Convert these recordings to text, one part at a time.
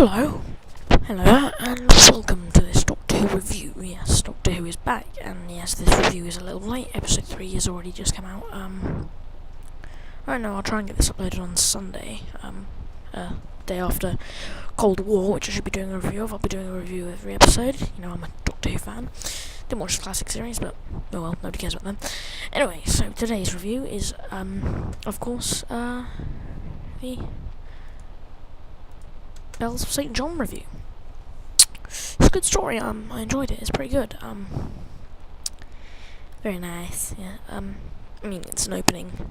Hello, and welcome to this Doctor Who review. Yes, Doctor Who is back, and yes, this review is a little late. Episode 3 has already just come out. I don't know, I'll try and get this uploaded on Sunday, day after Cold War, which I should be doing a review of. I'll be doing a review of every episode. You know, I'm a Doctor Who fan. Didn't watch the classic series, but oh well, nobody cares about them. Anyway, so today's review is, of course, the Bells of St. John review. It's a good story. I enjoyed it. It's pretty good. Very nice. Yeah. I mean, it's an opening.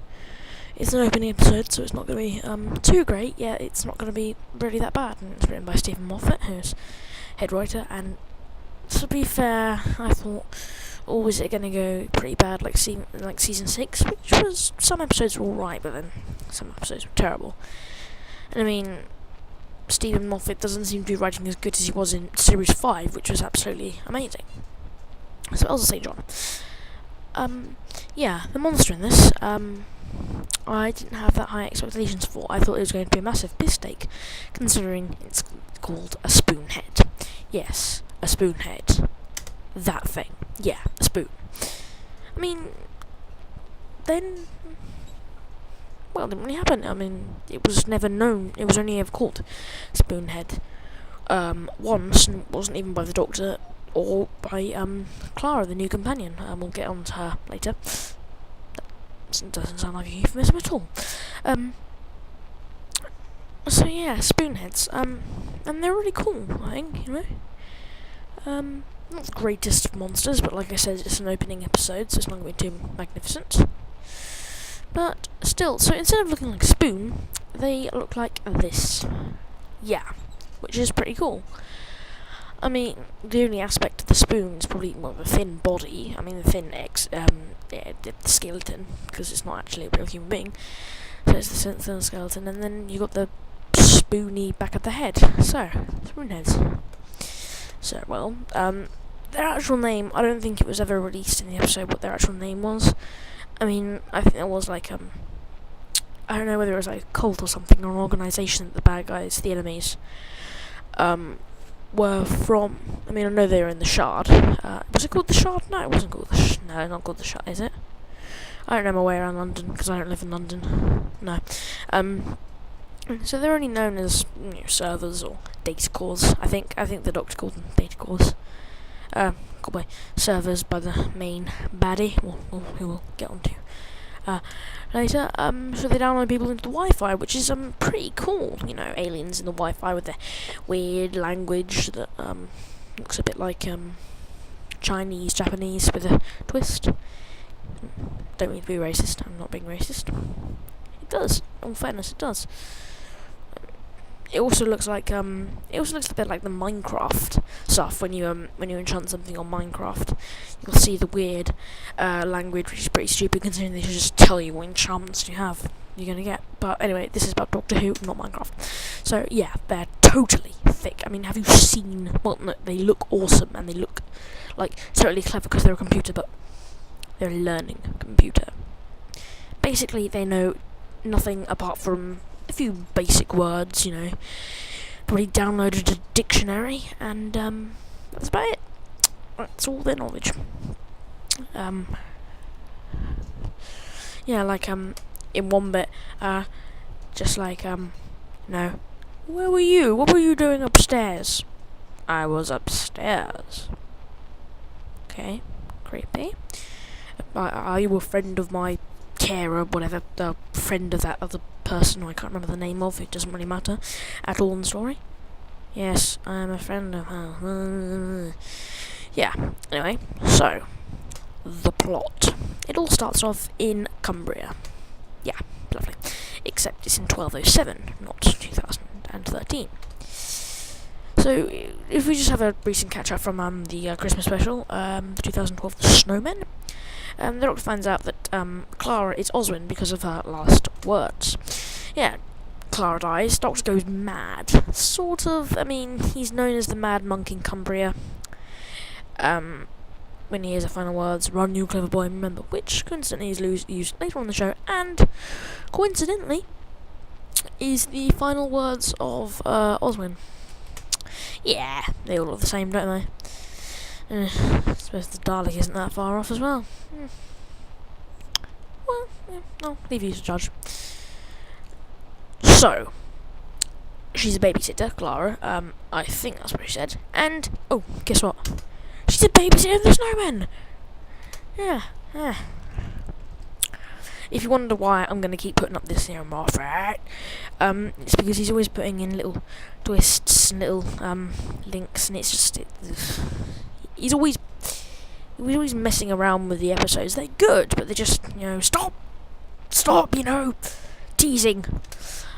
It's an opening episode, so it's not going to be too great. Yeah, it's not going to be really that bad. And it's written by Stephen Moffat, who's head writer. And to be fair, I thought, oh, is it going to go pretty bad like season 6, which was some episodes were all right, but then some episodes were terrible. And I mean, Stephen Moffat doesn't seem to be writing as good as he was in Series 5, which was absolutely amazing. So Bells of St. John. Yeah, the monster in this, I didn't have that high expectations for. I thought it was going to be a massive mistake, considering it's called a spoonhead. Yes, a spoonhead. That thing. Yeah, a spoon. I mean, then, well, it didn't really happen. I mean, it was never known. It was only ever called Spoonhead once, and it wasn't even by the Doctor or by Clara, the new companion. We'll get on to her later. That doesn't sound like a euphemism at all. So yeah, Spoonheads. And they're really cool, I think, you know. Not the greatest of monsters, but like I said, it's an opening episode, so it's not going to be too magnificent. But still, so instead of looking like a spoon, they look like this. Yeah, which is pretty cool. I mean, the only aspect of the spoon is probably, well, the thin body. I mean, the thin the skeleton, because it's not actually a real human being. So it's the thin skeleton, and then you got the spoony back of the head. So, spoonheads. So, well, their actual name, I don't think it was ever released in the episode what their actual name was. I mean, I think there was like, I don't know whether it was like a cult or something, or an organisation that the bad guys, the enemies, were from. I mean, I know they were in the Shard. Was it called the Shard? No, it wasn't called the no, not called the Shard, is it? I don't know my way around London, because I don't live in London. No. So they're only known as, you know, servers or data cores. I think the Doctor called them data cores. Called by servers by the main baddie, who we'll get on to later. So they download people into the Wi-Fi, which is pretty cool. You know, aliens in the Wi-Fi with their weird language that looks a bit like Chinese, Japanese with a twist. Don't mean to be racist. I'm not being racist. It does. In all fairness, it does. It also looks like a bit like the Minecraft stuff. When you enchant something on Minecraft, you'll see the weird language, which is pretty stupid considering they should just tell you what enchantments you're gonna get. But anyway, this is about Doctor Who, not Minecraft. So yeah, they're totally thick. I mean, have you seen? Well, no, they look awesome and they look like totally clever because they're a computer, but they're a learning computer. Basically, they know nothing apart from a few basic words, you know. Probably downloaded a dictionary, and that's about it. That's all their knowledge. Yeah, like in one bit, just like no, where were you? What were you doing upstairs? I was upstairs. Okay, creepy. Are you a friend of my carer, whatever, the friend of that other person who I can't remember the name of, it doesn't really matter at all in the story? Yes, I am a friend of her. Yeah, anyway, so, the plot. It all starts off in Cumbria. Yeah, lovely. Except it's in 1207, not 2013. So, if we just have a recent catch-up from the Christmas special, the 2012 The Snowmen, the Doctor finds out that Clara is Oswin because of her last words. Yeah, Clara dies, Doctor goes mad. Sort of, I mean, he's known as the Mad Monk in Cumbria. When he hears the final words, "Run, you clever boy, remember," which coincidentally is used later on in the show, and coincidentally is the final words of Oswin. Yeah, they all look the same, don't they? I suppose the Dalek isn't that far off as well. Well, yeah, I'll leave you to judge. So, she's a babysitter, Clara. I think that's what she said. And, oh, guess what? She's a babysitter of the snowman! Yeah. If you wonder why I'm going to keep putting up this here Moffat, it's because he's always putting in little twists and little links, and it's just he's always messing around with the episodes. They're good, but they're just stop, teasing.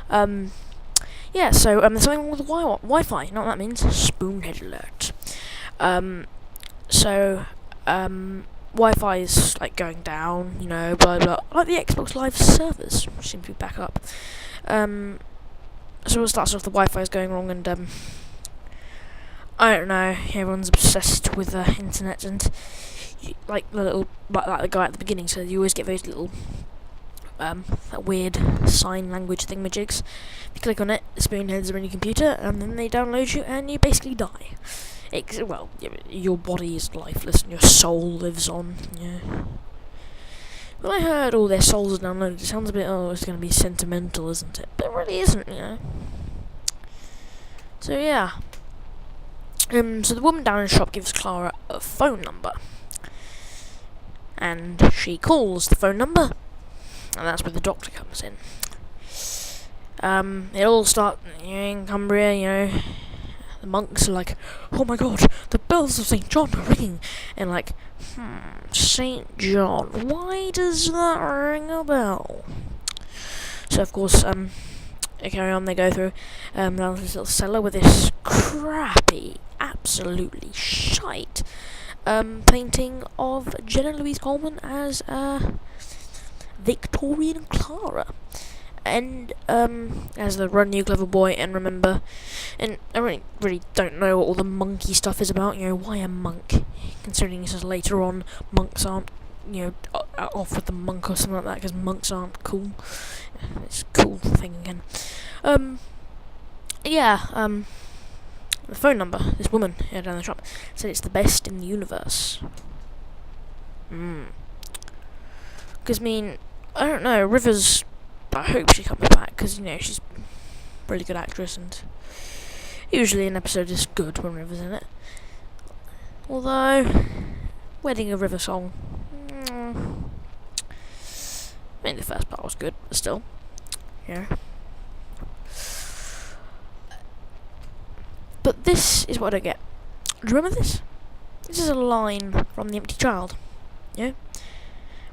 Yeah. So there's something wrong with the Wi-Fi. You know what that means? Spoonhead alert. Wi-Fi is like going down, blah blah. Like the Xbox Live servers seem to be back up. So it starts off the Wi-Fi is going wrong, and I don't know. Everyone's obsessed with the internet, and like the guy at the beginning. So you always get those little that weird sign language thingamajigs. If you click on it, the spoonheads are in your computer, and then they download you, and you basically die. Well, your body is lifeless and your soul lives on. Yeah. When I heard all their souls are downloaded, it sounds a bit, it's going to be sentimental, isn't it? But it really isn't, So yeah. So the woman down in the shop gives Clara a phone number, and she calls the phone number, and that's where the doctor comes in. It all starts in Cumbria, The monks are like, oh my god, the bells of St. John are ringing. And like, St. John, why does that ring a bell? So of course, they carry on, they go through down this little cellar with this crappy, absolutely shite painting of Jenna Louise Coleman as Victorian Clara. And as the Run You Clever Boy and Remember, and I really don't know what all the monkey stuff is about. Why a monk? Considering he says later on monks aren't off with the monk or something like that, because monks aren't cool. It's a cool thing again. The phone number. This woman here down the shop said it's the best in the universe. Because I don't know. Rivers. I hope she comes back, because she's a really good actress, and usually an episode is good when River's in it. Although, Wedding of River song, the first part was good, but still, But this is what I get. Do you remember this? This is a line from The Empty Child.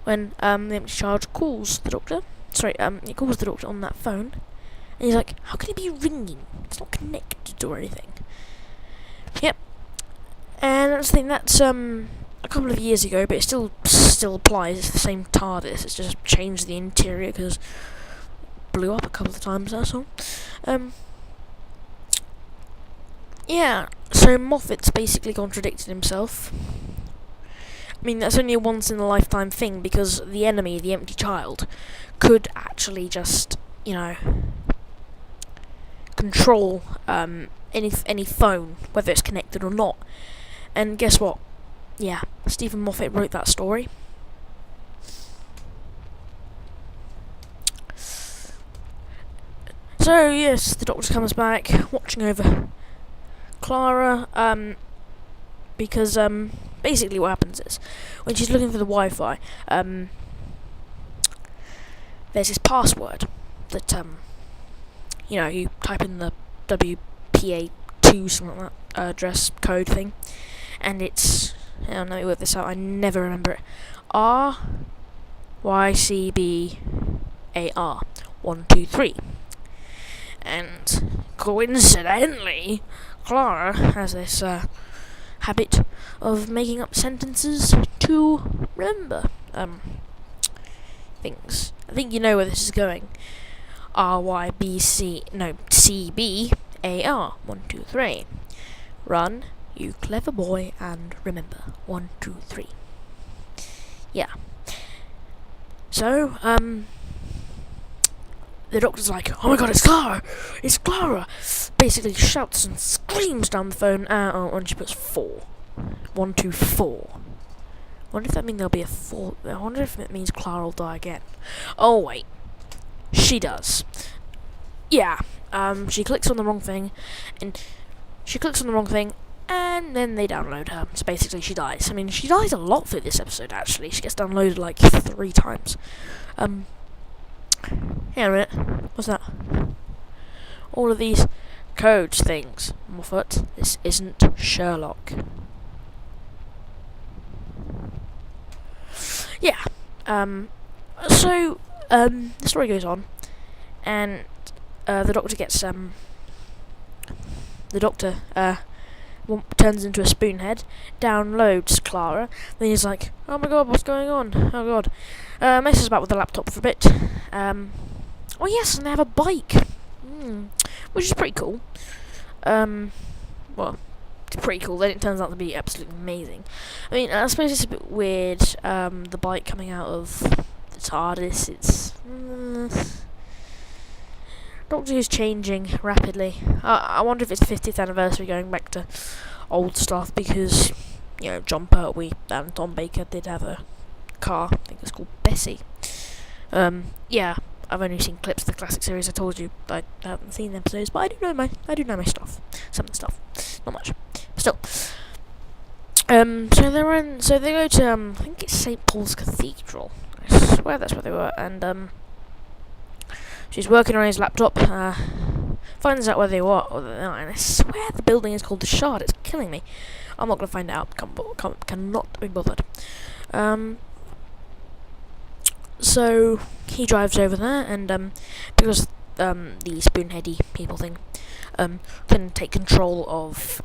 When the Empty Child calls the doctor. He calls the doctor on that phone, and he's like, how can it be ringing? It's not connected or anything. Yep. And I think that's a couple of years ago, but it still applies. It's the same TARDIS. It's just changed the interior because it blew up a couple of times, that's all. Yeah, so Moffat's basically contradicted himself. That's only a once-in-a-lifetime thing, because the enemy, the Empty Child, could actually just, control any phone, whether it's connected or not. And guess what? Yeah, Stephen Moffat wrote that story. So, yes, the doctor comes back, watching over Clara, because, basically what happens is, when she's looking for the Wi-Fi, there's this password that, you type in the WPA2, something like that, address code thing, and it's, let me work this out, I never remember it, RYCBAR 123, and coincidentally, Clara has this, habit of making up sentences to remember things. I think you know where this is going. CBAR 123. Run, you clever boy, and remember 123. Yeah. So the doctor's like, "Oh my god, it's Clara! It's Clara!" Basically shouts and screams down the phone, and she puts 4. 1, 2, 4. I wonder if that means there'll be a 4. I wonder if it means Clara will die again. Oh wait, she does. Yeah. She clicks on the wrong thing, and then they download her. So basically, she dies. I mean, she dies a lot through this episode. Actually, she gets downloaded like 3 times. Hang on a minute. What's that? All of these codes things, Moffat. This isn't Sherlock. Yeah. So the story goes on, and the doctor gets turns into a spoonhead, downloads Clara, then he's like, "Oh my god, what's going on? Oh god." Messes about with the laptop for a bit. Oh yes, and they have a bike, which is pretty cool. Well, it's pretty cool. Then it turns out to be absolutely amazing. I mean, I suppose it's a bit weird, the bike coming out of the TARDIS. It's Doctor Who's changing rapidly. I wonder if it's 50th anniversary going back to old stuff, because, you know, John Pertwee and Tom Baker did have a car. I think it's called Bessie. Yeah, I've only seen clips of the classic series. I told you I haven't seen episodes, but I do know my stuff. Some of the stuff, not much, but still. So they go to I think it's St. Paul's Cathedral. I swear that's where they were, and she's working on his laptop. Finds out where they are, and I swear the building is called the Shard. It's killing me. I'm not gonna find out. Cannot be bothered. So he drives over there, and because the spoonheady people thing can take control of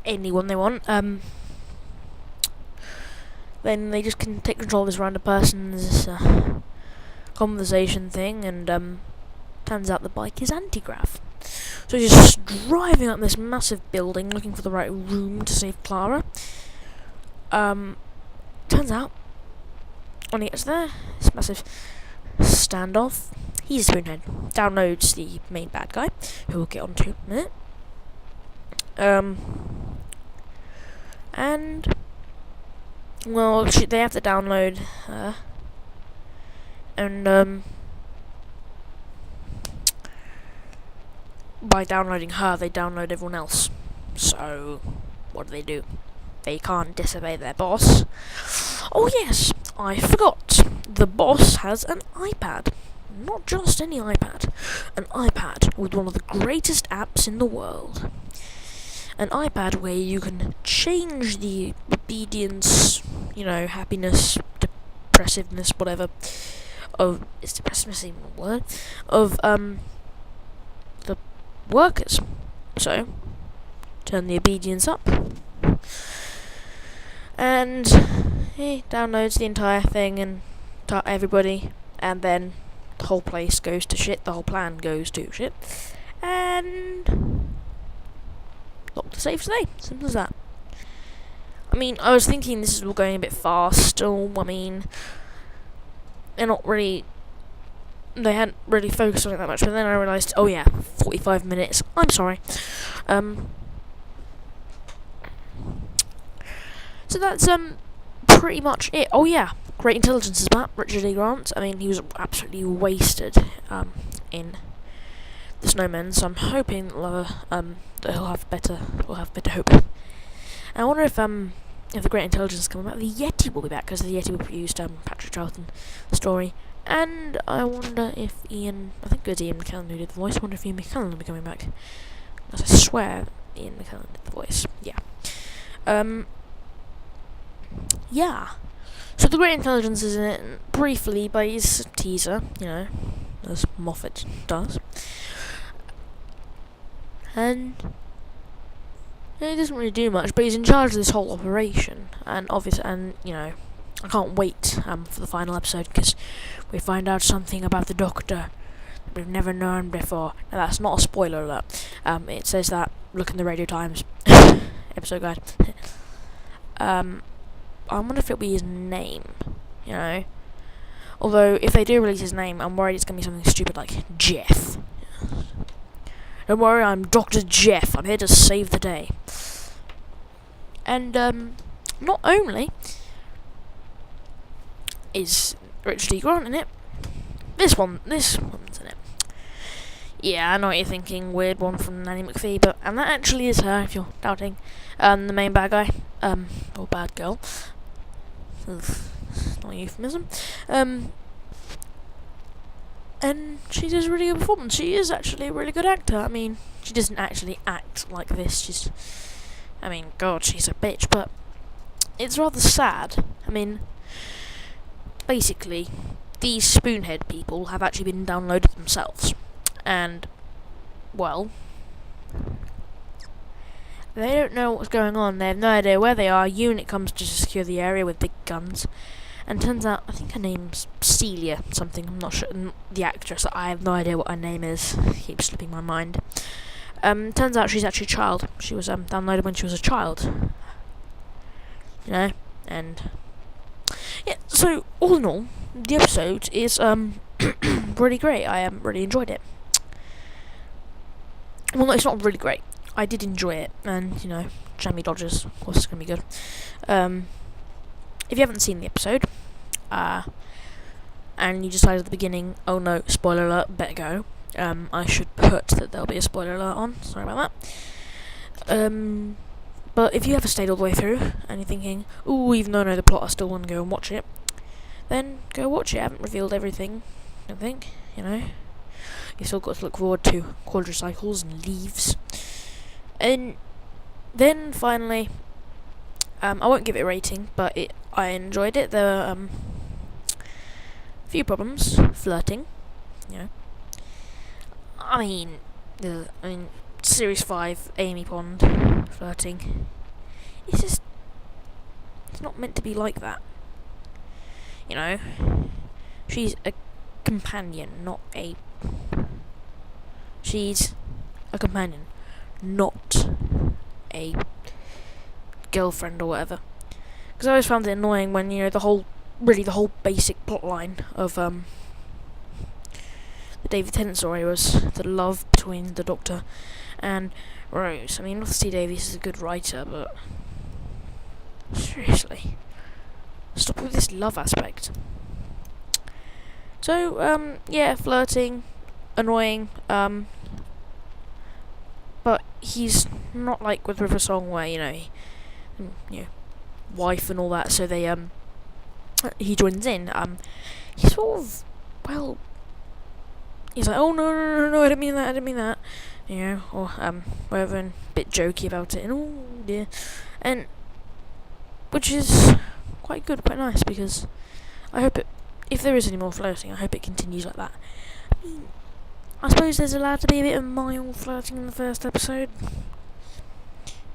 anyone they want, then they just can take control of this random person's conversation thing, and turns out the bike is anti-grav. So he's just driving up this massive building looking for the right room to save Clara. Turns out, when he gets there, this massive standoff. He's a spoonhead. Downloads the main bad guy, who we'll get on to in a minute. And, well, they have to download her. And, by downloading her, they download everyone else. So, what do? They can't disobey their boss. Oh yes, I forgot. The boss has an iPad. Not just any iPad. An iPad with one of the greatest apps in the world. An iPad where you can change the obedience, happiness, depressiveness, whatever. Is depressiveness even a word? Of, the workers. So, turn the obedience up. And he downloads the entire thing and everybody, and then the whole place goes to shit, the whole plan goes to shit, and Doctor saves the day. Simple as that. I mean, I was thinking this is all going a bit fast. I mean, they hadn't really focused on it that much, but then I realised, oh yeah, 45 minutes, I'm sorry. So that's pretty much it. Oh yeah, Great Intelligence is back. Richard E. Grant. I mean, he was absolutely wasted in The Snowmen, so I'm hoping that he'll have better hope. And I wonder if the Great Intelligence come back, the Yeti will be back, because the Yeti will produced Patrick Troughton, the story. And I wonder if I think it was Ian McKellen who did the voice. I wonder if Ian McKellen will be coming back. As I swear, Ian McKellen did the voice. Yeah. Yeah. So the Great Intelligence is in it briefly by his teaser, as Moffat does. And he doesn't really do much, but he's in charge of this whole operation. And I can't wait for the final episode, because we find out something about the Doctor that we've never known before. Now that's not a spoiler alert. It says that. Look in the Radio Times episode guide. I wonder if it'll be his name. Although, if they do release his name, I'm worried it's going to be something stupid like Jeff. Don't worry, I'm Dr. Jeff. I'm here to save the day. And, not only is Richard E. Grant in it, this one's in it. Yeah, I know what you're thinking, weird one from Nanny McPhee, and that actually is her, if you're doubting. The main bad guy, or bad girl. Not a euphemism. And she does a really good performance. She is actually a really good actor. I mean, she doesn't actually act like this. God, she's a bitch, but it's rather sad. I mean, basically, these Spoonhead people have actually been downloaded themselves. And, well, they don't know what's going on. They have no idea where they are. Unit comes to secure the area with big guns. And turns out, I think her name's Celia something. I'm not sure. The actress, I have no idea what her name is. It keeps slipping my mind. Turns out she's actually a child. She was downloaded when she was a child. You know? And, yeah, so, all in all, the episode is, really great. I really enjoyed it. Well, no, it's not really great. I did enjoy it, and, you know, Jamie Dodgers, of course, it's going to be good. If you haven't seen the episode, and you decided at the beginning, oh no, spoiler alert, better go, I should put that there'll be a spoiler alert on, sorry about that. But if you ever stayed all the way through, and you're thinking, ooh, even though I know the plot, I still want to go and watch it, then go watch it. I haven't revealed everything, I don't think, you know. You've still got to look forward to quadricycles and leaves. And then, finally, I won't give it a rating, but I enjoyed it. There were, a few problems. Flirting, you know. I mean, Series 5, Amy Pond, flirting. It's not meant to be like that. You know? She's a companion, not a... She's a companion, not a girlfriend or whatever. Because I always found it annoying when, you know, the whole basic plotline of the David Tennant story was the love between the Doctor and Rose. I mean, Arthur C. Davies is a good writer, but seriously, stop with this love aspect. So, yeah, flirting, annoying, but he's not like with River Song where, you know, wife and all that, so they, he joins in. He's sort of, well, he's like, oh, no, I didn't mean that, you know, or, whatever, and a bit jokey about it, and oh, dear, and, which is quite good, quite nice, because I hope if there is any more flirting, I hope it continues like that. I mean, I suppose there's allowed to be a bit of mild flirting in the first episode.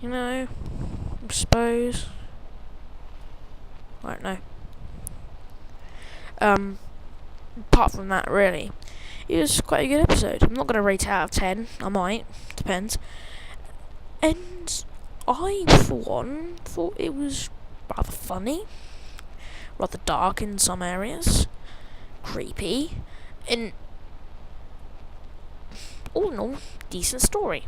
You know, I suppose. I don't know. Apart from that, really, it was quite a good episode. I'm not going to rate it out of 10. I might. Depends. And I, for one, thought it was rather funny. Rather dark in some areas. Creepy. And all in all, decent story.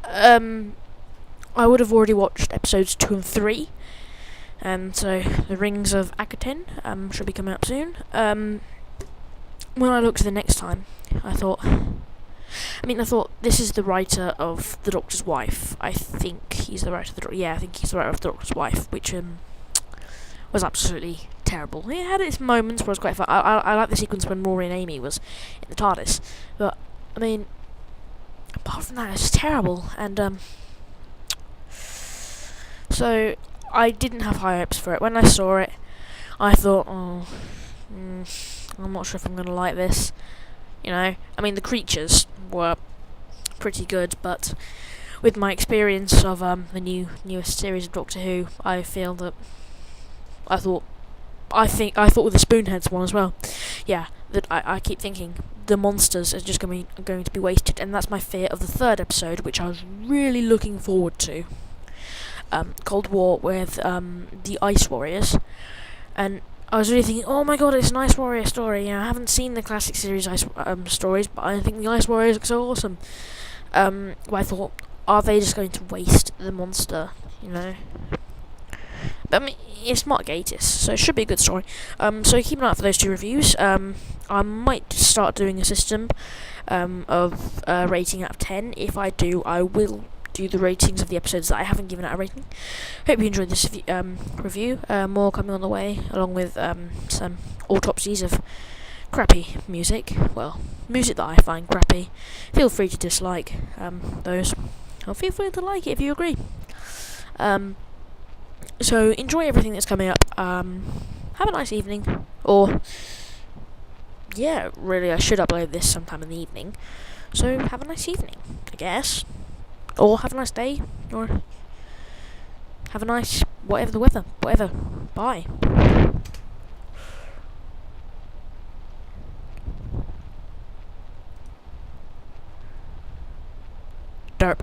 I would have already watched episodes 2 and 3, and so the Rings of Akaten should be coming up soon. When I looked the next time, I thought this is the writer of The Doctor's Wife. I think he's the writer of I think he's the writer of The Doctor's Wife, which was absolutely terrible. It had its moments where it was quite fun. I like the sequence when Rory and Amy was in the TARDIS, but I mean, apart from that, it's terrible. And so I didn't have high hopes for it. When I saw it, I thought, I'm not sure if I'm gonna like this. You know, I mean, the creatures were pretty good, but with my experience of the newest series of Doctor Who, I feel that I thought with the Spoonheads one as well. Yeah, that I keep thinking the monsters are just going to be wasted, and that's my fear of the third episode, which I was really looking forward to. Cold War with the Ice Warriors, and I was really thinking, oh my god, it's an Ice Warrior story. You know, I haven't seen the classic series Ice stories, but I think the Ice Warriors look so awesome. But I thought, are they just going to waste the monster? You know. But I mean, it's Mark Gatiss, so it should be a good story. So keep an eye out for those 2 reviews. I might start doing a system of rating out of 10. If I do, I will do the ratings of the episodes that I haven't given out a rating. Hope you enjoyed this review. More coming on the way, along with some autopsies of crappy music. Well, music that I find crappy. Feel free to dislike those, or feel free to like it if you agree. So enjoy everything that's coming up. Have a nice evening, or yeah, really, I should upload this sometime in the evening. So have a nice evening, I guess, or have a nice day, or have a nice whatever the weather, whatever. Bye. Derp.